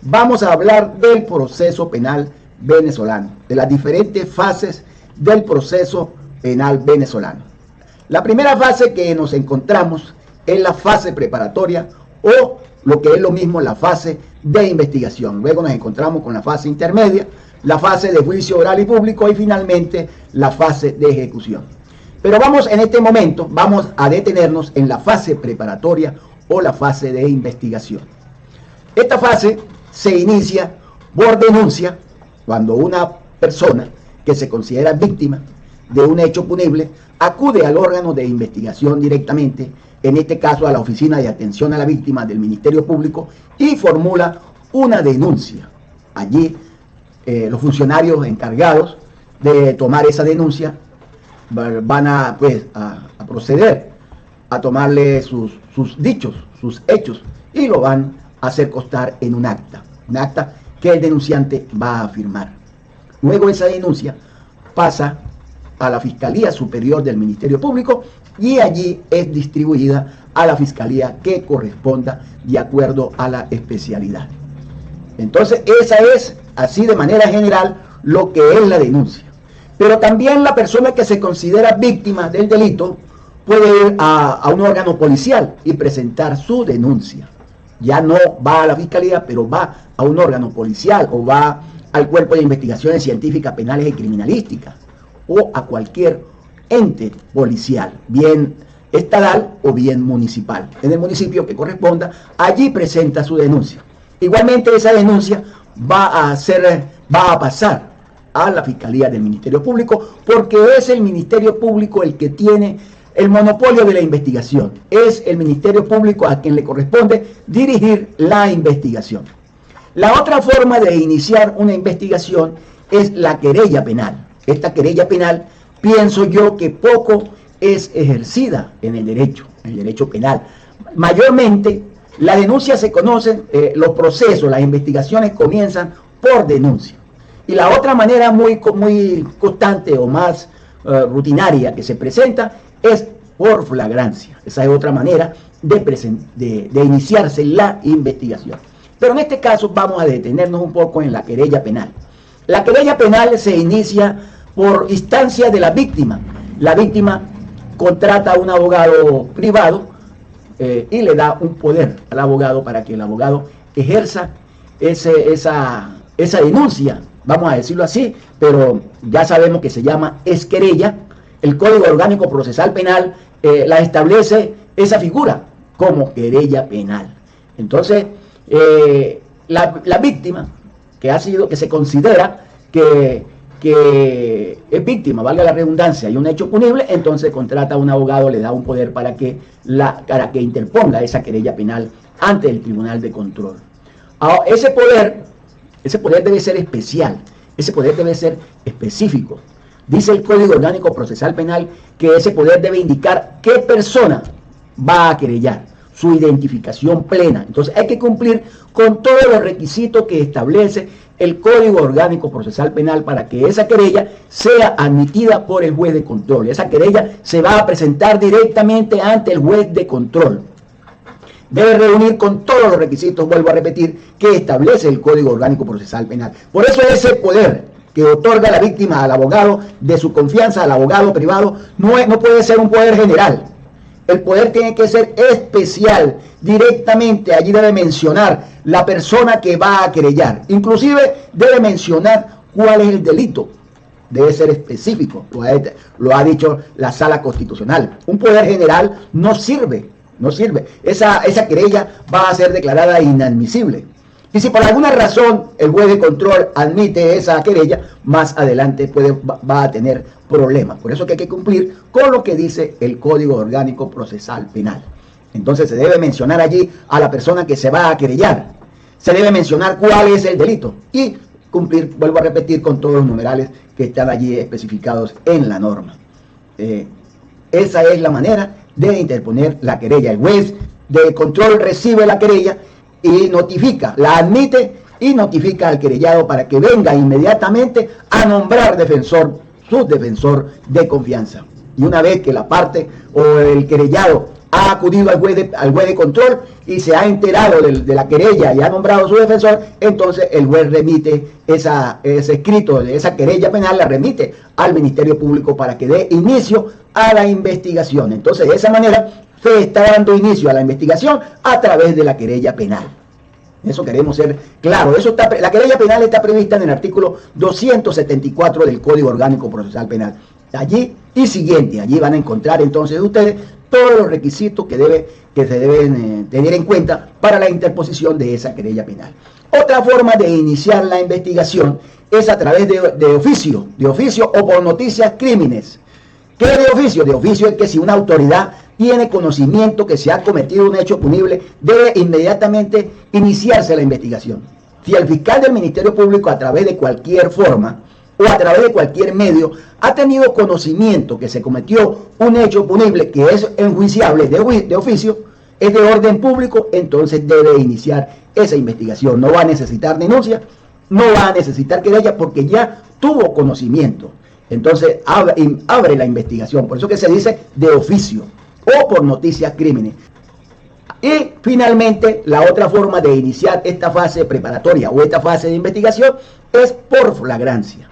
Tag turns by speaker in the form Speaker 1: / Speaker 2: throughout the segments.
Speaker 1: vamos a hablar del proceso penal venezolano, de las diferentes fases del proceso penal venezolano. La primera fase que nos encontramos es la fase preparatoria o lo que es lo mismo la fase de investigación. Luego nos encontramos con la fase intermedia, la fase de juicio oral y público y finalmente la fase de ejecución. Pero en este momento vamos a detenernos en la fase preparatoria o la fase de investigación. Esta fase se inicia por denuncia cuando una persona que se considera víctima de un hecho punible acude al órgano de investigación directamente, en este caso a la Oficina de Atención a la Víctima del Ministerio Público, y formula una denuncia. Allí los funcionarios encargados de tomar esa denuncia van a proceder a tomarle sus dichos, sus hechos, y lo van a hacer constar en un acta que el denunciante va a firmar. Luego esa denuncia pasa a la Fiscalía Superior del Ministerio Público y allí es distribuida a la Fiscalía que corresponda de acuerdo a la especialidad. Entonces esa es, así de manera general, lo que es la denuncia. Pero también la persona que se considera víctima del delito puede ir a un órgano policial y presentar su denuncia. Ya no va a la Fiscalía, pero va a un órgano policial o va al Cuerpo de Investigaciones Científicas, Penales y Criminalísticas o a cualquier ente policial, bien estatal o bien municipal. En el municipio que corresponda, allí presenta su denuncia. Igualmente esa denuncia va a pasar a la Fiscalía del Ministerio Público, porque es el Ministerio Público el que tiene el monopolio de la investigación. Es el Ministerio Público a quien le corresponde dirigir la investigación. La otra forma de iniciar una investigación es la querella penal. Esta querella penal, pienso yo que poco es ejercida en el derecho penal. Mayormente, las denuncias se conocen, los procesos, las investigaciones comienzan por denuncia. Y la otra manera muy constante o más rutinaria que se presenta es por flagrancia. Esa es otra manera de iniciarse la investigación. Pero en este caso vamos a detenernos un poco en la querella penal. La querella penal se inicia por instancia de la víctima. La víctima contrata a un abogado privado y le da un poder al abogado para que el abogado ejerza esa denuncia, vamos a decirlo así, pero ya sabemos que se llama querella. El Código Orgánico Procesal Penal la establece esa figura como querella penal. Entonces, la víctima que se considera que es víctima, valga la redundancia, y un hecho punible, entonces contrata a un abogado, le da un poder para que interponga esa querella penal ante el Tribunal de Control. Ahora, ese poder debe ser especial, ese poder debe ser específico. Dice el Código Orgánico Procesal Penal que ese poder debe indicar qué persona va a querellar, su identificación plena. Entonces hay que cumplir con todos los requisitos que establece el Código Orgánico Procesal Penal para que esa querella sea admitida por el juez de control. Esa querella se va a presentar directamente ante el juez de control. Debe reunir con todos los requisitos, vuelvo a repetir, que establece el Código Orgánico Procesal Penal. Por eso ese poder que otorga la víctima al abogado de su confianza, al abogado privado, no puede ser un poder general. El poder tiene que ser especial, directamente. Allí debe mencionar la persona que va a querellar. Inclusive debe mencionar cuál es el delito. Debe ser específico, lo ha dicho la Sala Constitucional. Un poder general no sirve. Esa querella va a ser declarada inadmisible. Y si por alguna razón el juez de control admite esa querella, más adelante va a tener problemas. Por eso que hay que cumplir con lo que dice el Código Orgánico Procesal Penal. Entonces se debe mencionar allí a la persona que se va a querellar. Se debe mencionar cuál es el delito y cumplir, vuelvo a repetir, con todos los numerales que están allí especificados en la norma. Esa es la manera de interponer la querella. El juez de control recibe la querella y la admite y notifica al querellado para que venga inmediatamente a nombrar su defensor de confianza. Y una vez que la parte o el querellado ha acudido al juez de control y se ha enterado de la querella y ha nombrado a su defensor, entonces el juez remite ese escrito de esa querella penal, la remite al Ministerio Público para que dé inicio a la investigación. Entonces, de esa manera se está dando inicio a la investigación a través de la querella penal. Eso queremos ser claro. La querella penal está prevista en el artículo 274 del Código Orgánico Procesal Penal. Allí y siguiente, allí van a encontrar entonces ustedes todos los requisitos que se deben tener en cuenta para la interposición de esa querella penal. Otra forma de iniciar la investigación es a través de oficio o por noticias crímenes. ¿Qué de oficio? De oficio es que si una autoridad tiene conocimiento que se ha cometido un hecho punible, debe inmediatamente iniciarse la investigación. Si el fiscal del Ministerio Público, a través de cualquier forma o a través de cualquier medio, ha tenido conocimiento que se cometió un hecho punible que es enjuiciable de oficio, es de orden público, entonces debe iniciar esa investigación. No va a necesitar denuncia, no va a necesitar querella porque ya tuvo conocimiento. Entonces abre la investigación. Por eso que se dice de oficio o por noticias crímenes. Y finalmente, la otra forma de iniciar esta fase preparatoria o esta fase de investigación es por flagrancia.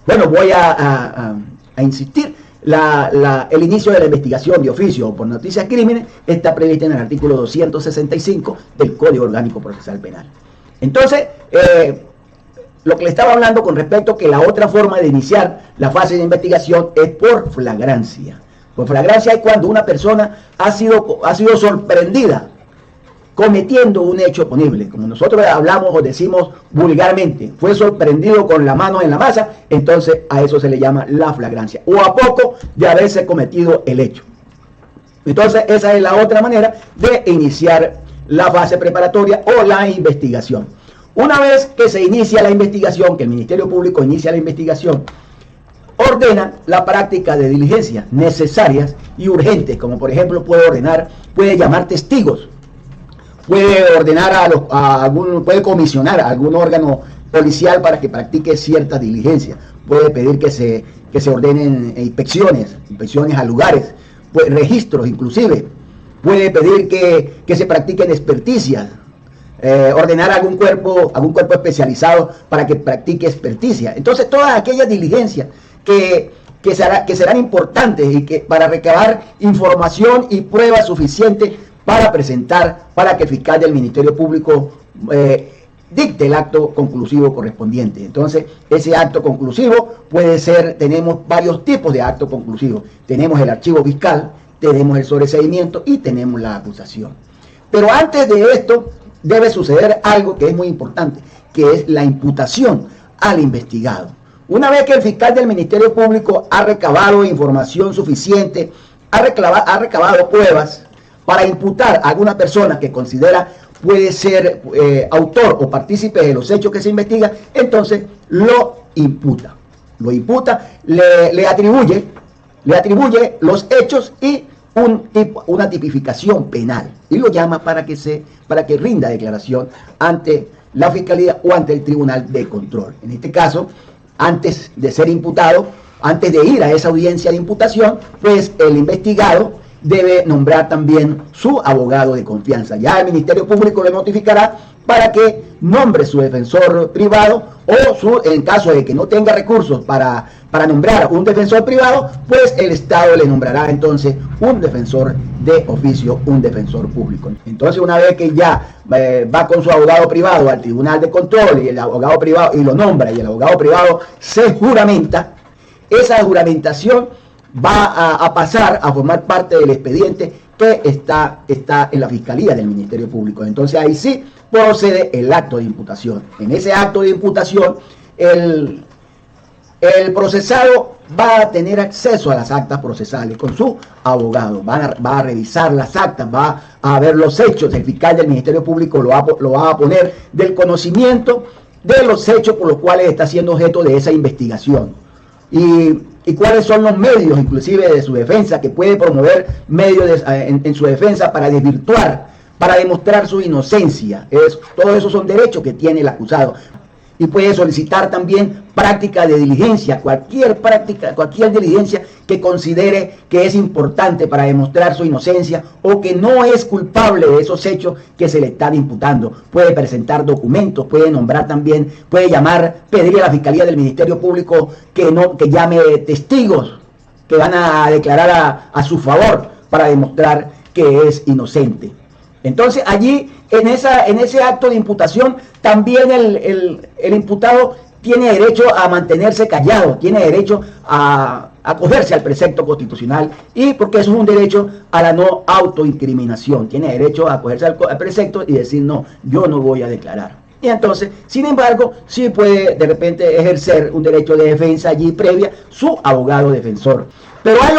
Speaker 1: Bueno, voy a insistir. El inicio de la investigación de oficio o por noticias crímenes está prevista en el artículo 265 del Código Orgánico Procesal Penal. Entonces, lo que le estaba hablando con respecto a que la otra forma de iniciar la fase de investigación es por flagrancia. Por flagrancia es cuando una persona ha sido sorprendida cometiendo un hecho punible. Como nosotros hablamos o decimos vulgarmente, fue sorprendido con la mano en la masa, entonces a eso se le llama la flagrancia. O a poco de haberse cometido el hecho. Entonces esa es la otra manera de iniciar la fase preparatoria o la investigación. Una vez que se inicia la investigación, que el Ministerio Público inicia la investigación, ordena la práctica de diligencias necesarias y urgentes, como por ejemplo puede llamar testigos, puede ordenar puede comisionar a algún órgano policial para que practique ciertas diligencias, puede pedir que se ordenen inspecciones a lugares, registros inclusive, puede pedir que se practiquen experticias, ordenar algún cuerpo especializado para que practique experticia. Entonces todas aquellas diligencias que serán importantes y para recabar información y pruebas suficientes para presentar, para que el fiscal del Ministerio Público dicte el acto conclusivo correspondiente. Entonces ese acto conclusivo puede ser, tenemos varios tipos de actos conclusivos. Tenemos el archivo fiscal, tenemos el sobreseimiento y tenemos la acusación. Pero antes de esto debe suceder algo que es muy importante, que es la imputación al investigado. Una vez que el fiscal del Ministerio Público ha recabado información suficiente, ha recabado pruebas para imputar a alguna persona que considera puede ser autor o partícipe de los hechos que se investigan, entonces lo imputa. Le atribuye los hechos y una tipificación penal y lo llama para que rinda declaración ante la Fiscalía o ante el Tribunal de Control. En este caso, antes de ser imputado, antes de ir a esa audiencia de imputación, pues el investigado debe nombrar también su abogado de confianza. Ya el Ministerio Público le notificará para que nombre su defensor privado o en caso de que no tenga recursos para nombrar un defensor privado, pues el Estado le nombrará entonces un defensor de oficio, un defensor público. Entonces una vez que ya va con su abogado privado al Tribunal de Control y el abogado privado y lo nombra y el abogado privado se juramenta, esa juramentación va a pasar a formar parte del expediente que está en la Fiscalía del Ministerio Público. Entonces ahí sí procede el acto de imputación. En ese acto de imputación el procesado va a tener acceso a las actas procesales con su abogado, va a revisar las actas, va a ver los hechos. El fiscal del Ministerio Público lo va a poner del conocimiento de los hechos por los cuales está siendo objeto de esa investigación y cuáles son los medios inclusive de su defensa, que puede promover medios en su defensa para desvirtuar, para demostrar su inocencia. Todos esos son derechos que tiene el acusado. y puede solicitar también práctica de diligencia, cualquier diligencia que considere que es importante para demostrar su inocencia o que no es culpable de esos hechos que se le están imputando. Puede presentar documentos, puede nombrar también, puede pedirle a la Fiscalía del Ministerio Público que llame testigos que van a declarar a su favor para demostrar que es inocente. Entonces allí, en ese acto de imputación, también el imputado tiene derecho a mantenerse callado, tiene derecho a acogerse al precepto constitucional, y porque eso es un derecho a la no autoincriminación, tiene derecho a acogerse al precepto y decir no, yo no voy a declarar. Y entonces, sin embargo, sí puede de repente ejercer un derecho de defensa allí previa su abogado defensor. Pero hay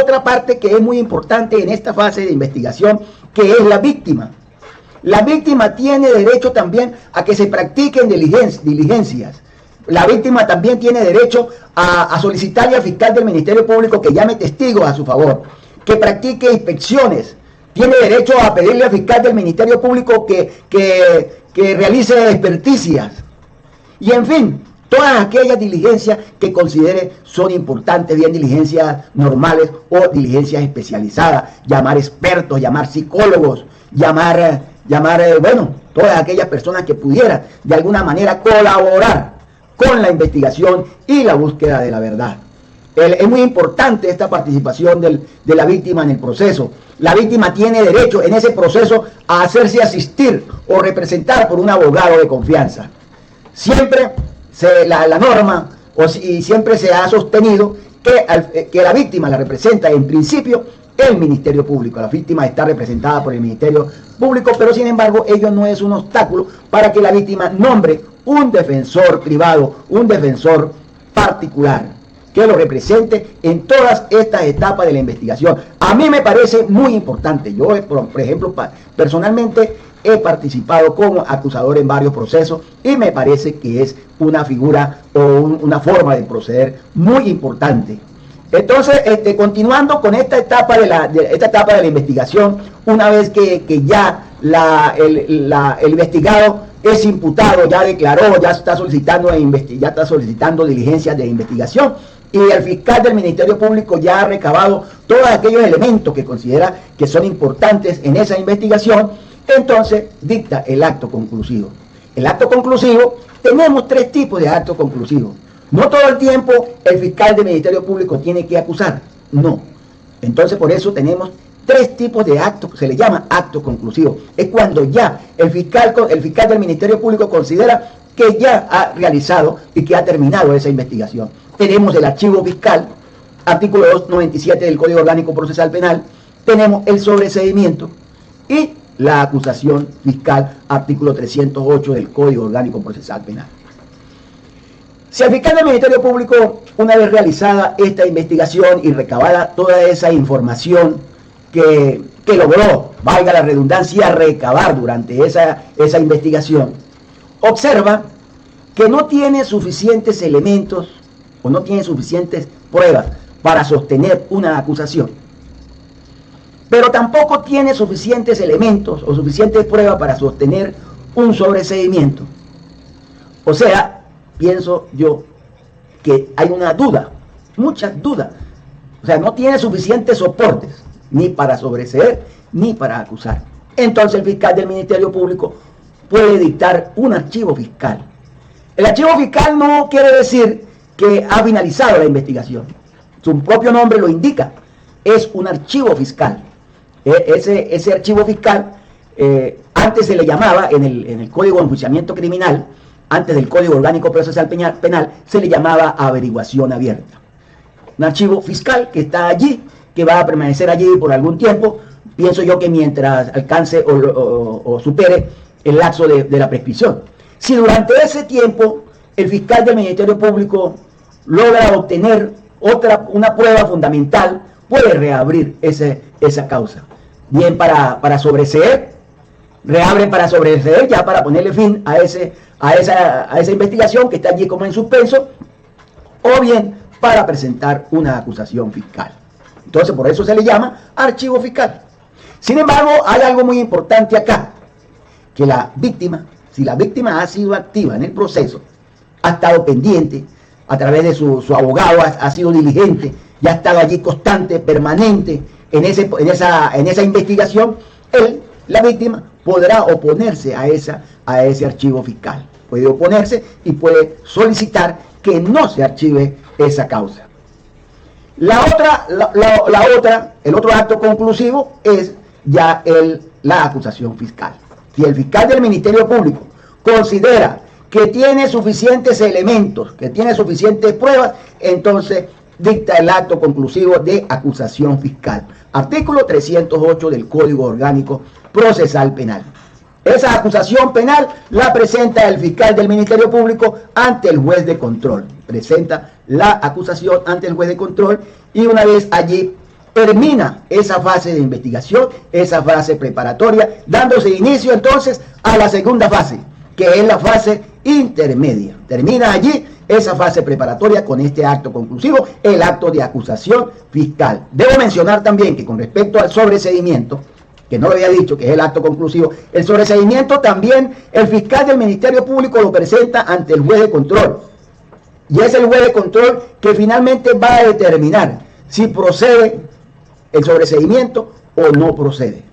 Speaker 1: otra parte que es muy importante en esta fase de investigación, que es la víctima. La víctima tiene derecho también a que se practiquen diligencias. La víctima también tiene derecho a solicitarle al fiscal del Ministerio Público que llame testigos a su favor, que practique inspecciones. Tiene derecho a pedirle al fiscal del Ministerio Público que realice experticias. Y en fin, todas aquellas diligencias que considere son importantes, bien diligencias normales o diligencias especializadas, llamar expertos, llamar psicólogos, llamar todas aquellas personas que pudieran de alguna manera colaborar con la investigación y la búsqueda de la verdad. Es muy importante esta participación de la víctima en el proceso. La víctima tiene derecho en ese proceso a hacerse asistir o representar por un abogado de confianza. Siempre la norma y siempre se ha sostenido que la víctima la representa en principio el Ministerio Público. La víctima está representada por el Ministerio Público, pero sin embargo ello no es un obstáculo para que la víctima nombre un defensor privado, un defensor particular, que lo represente en todas estas etapas de la investigación. A mí me parece muy importante. Yo, por ejemplo, personalmente he participado como acusador en varios procesos y me parece que es una figura o una forma de proceder muy importante. Entonces, continuando con esta etapa de la investigación, una vez que ya el investigado es imputado, ya declaró, ya está solicitando diligencias de investigación, y el fiscal del Ministerio Público ya ha recabado todos aquellos elementos que considera que son importantes en esa investigación, entonces dicta el acto conclusivo. El acto conclusivo, tenemos tres tipos de actos conclusivos. No todo el tiempo el fiscal del Ministerio Público tiene que acusar, no. Entonces por eso tenemos tres tipos de actos, se le llama acto conclusivo. Es cuando ya el fiscal del Ministerio Público considera que ya ha realizado y que ha terminado esa investigación. Tenemos el archivo fiscal, artículo 297 del Código Orgánico Procesal Penal. Tenemos el sobreseimiento y la acusación fiscal, artículo 308 del Código Orgánico Procesal Penal. Si el fiscal del Ministerio Público, una vez realizada esta investigación y recabada toda esa información que logró, valga la redundancia, recabar durante esa investigación, observa que no tiene suficientes elementos o no tiene suficientes pruebas para sostener una acusación, pero tampoco tiene suficientes elementos o suficientes pruebas para sostener un sobreseimiento. O sea, pienso yo que hay una duda, muchas dudas. O sea, no tiene suficientes soportes ni para sobreseer ni para acusar. Entonces el fiscal del Ministerio Público puede dictar un archivo fiscal. El archivo fiscal no quiere decir que ha finalizado la investigación. Su propio nombre lo indica. Es un archivo fiscal. Ese archivo fiscal, antes se le llamaba, en el Código de Enjuiciamiento Criminal, antes del Código Orgánico Procesal Penal, se le llamaba averiguación abierta. Un archivo fiscal que está allí, que va a permanecer allí por algún tiempo, pienso yo que mientras alcance o supere el lapso de la prescripción. Si durante ese tiempo el fiscal del Ministerio Público logra obtener una prueba fundamental, puede reabrir esa causa. Bien para sobreseer, reabre para sobreseer, ya para ponerle fin a esa investigación que está allí como en suspenso, o bien para presentar una acusación fiscal. Entonces por eso se le llama archivo fiscal. Sin embargo, hay algo muy importante acá, que la víctima, si la víctima ha sido activa en el proceso, ha estado pendiente a través de su abogado, ha sido diligente, ya ha estado allí constante, permanente en esa investigación. La víctima podrá oponerse a ese archivo fiscal. Puede oponerse y puede solicitar que no se archive esa causa. El otro acto conclusivo es ya la acusación fiscal. Si el fiscal del Ministerio Público considera que tiene suficientes elementos, que tiene suficientes pruebas, entonces dicta el acto conclusivo de acusación fiscal. Artículo 308 del Código Orgánico Procesal Penal. Esa acusación penal la presenta el fiscal del Ministerio Público ante el juez de control. Presenta la acusación ante el juez de control y una vez allí termina esa fase de investigación, esa fase preparatoria, dándose inicio entonces a la segunda fase, que es la fase intermedia. Termina allí esa fase preparatoria con este acto conclusivo, el acto de acusación fiscal. Debo mencionar también que con respecto al sobreseimiento, que no lo había dicho, que es el acto conclusivo, el sobreseimiento también el fiscal del Ministerio Público lo presenta ante el juez de control. Y es el juez de control que finalmente va a determinar si procede el sobreseimiento o no procede.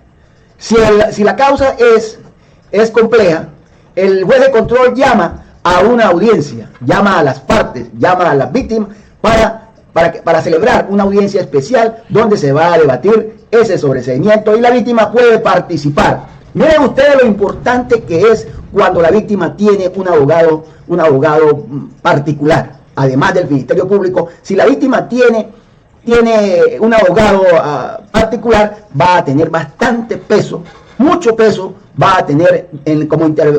Speaker 1: Si la causa es compleja, el juez de control llama a una audiencia, llama a las partes, llama a las víctimas para celebrar una audiencia especial donde se va a debatir ese sobreseimiento y la víctima puede participar. Miren ustedes lo importante que es cuando la víctima tiene un abogado particular, además del Ministerio Público. Si la víctima tiene un abogado particular, va a tener bastante peso, mucho peso va a tener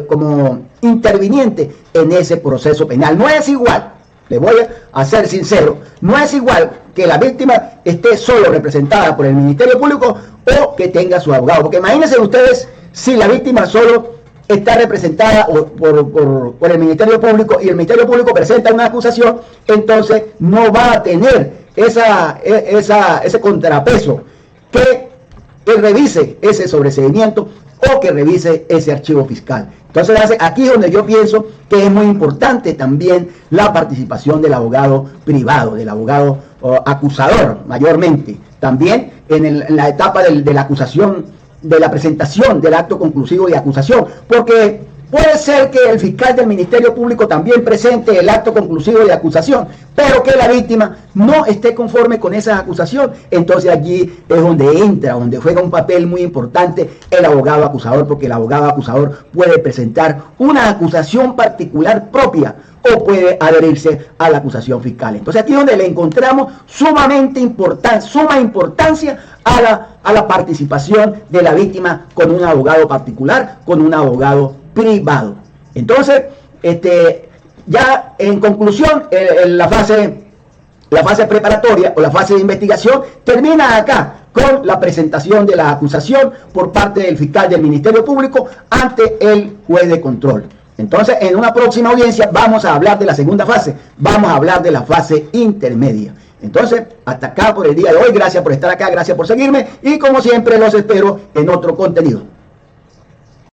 Speaker 1: como interviniente en ese proceso penal. No es igual, le voy a ser sincero, no es igual que la víctima esté solo representada por el Ministerio Público o que tenga su abogado. Porque imagínense ustedes si la víctima solo está representada por el Ministerio Público y el Ministerio Público presenta una acusación, entonces no va a tener ese contrapeso que revise ese sobreseimiento o que revise ese archivo fiscal. Entonces aquí es donde yo pienso que es muy importante también la participación del abogado privado, del abogado acusador mayormente. También en la etapa de la acusación, de la presentación del acto conclusivo de acusación, porque puede ser que el fiscal del Ministerio Público también presente el acto conclusivo de acusación, pero que la víctima no esté conforme con esa acusación. Entonces allí es donde juega un papel muy importante el abogado acusador, porque el abogado acusador puede presentar una acusación particular propia o puede adherirse a la acusación fiscal. Entonces aquí es donde le encontramos suma importancia a la participación de la víctima con un abogado particular, con un abogado privado. Entonces, ya en conclusión, la fase preparatoria o la fase de investigación termina acá con la presentación de la acusación por parte del fiscal del Ministerio Público ante el juez de control. Entonces, en una próxima audiencia vamos a hablar de la segunda fase, vamos a hablar de la fase intermedia. Entonces, hasta acá por el día de hoy. Gracias por estar acá, gracias por seguirme y como siempre los espero en otro contenido.